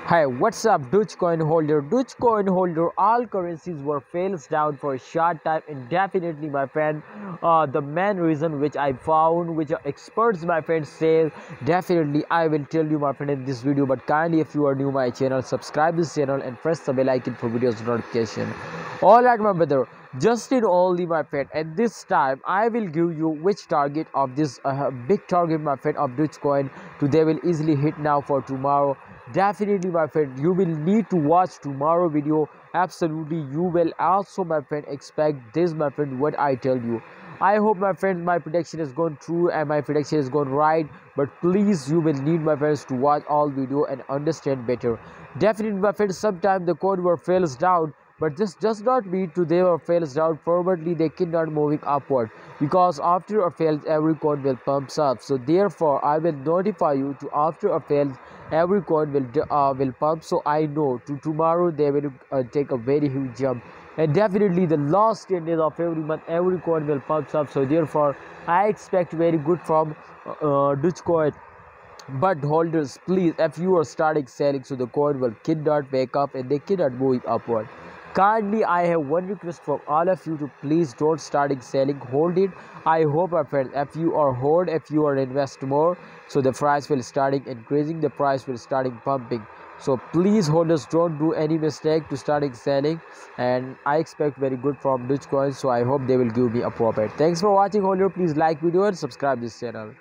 Hey, what's up, Dogecoin holder? Dogecoin holder, all currencies were fails down for a short time, and definitely, my friend, the main reason which I found, which experts, my friend, say, definitely I will tell you, my friend, in this video. But kindly, if you are new my channel, subscribe this channel and press the bell icon for videos notification. All right, my brother. Just in only, my friend, at this time I will give you which target of this big target, my friend, of Dogecoin to they will easily hit now for tomorrow. Definitely, my friend, you will need to watch tomorrow video. Absolutely, you will also, my friend, expect this, my friend, what I tell you. I hope, my friends, my prediction is gone true and my prediction is gone right. But please, you will need, my friends, to watch all video and understand better. Definitely, my friends, sometimes the coin were fails down, but this does not mean to they were fails down forwardly. They cannot moving upward, because after a fails every coin will pumps up. So therefore I will notify you to after a fails every coin will pump. So I know to tomorrow they will take a very huge jump, and definitely the last 10 days of every month every coin will pumps up. So therefore I expect very good from Dogecoin. But holders, please, if you are starting selling, so the coin will cannot wake up and they cannot move upward. Kindly, I have one request from all of you to please don't starting selling, hold it. I hope, my friends, if you are hold, if you are invest more, so the price will starting increasing, the price will starting pumping. So please, holders, don't do any mistake to starting selling, and I expect very good from Dogecoin. So I hope they will give me a profit. Thanks for watching, holder. Please like video and subscribe this channel.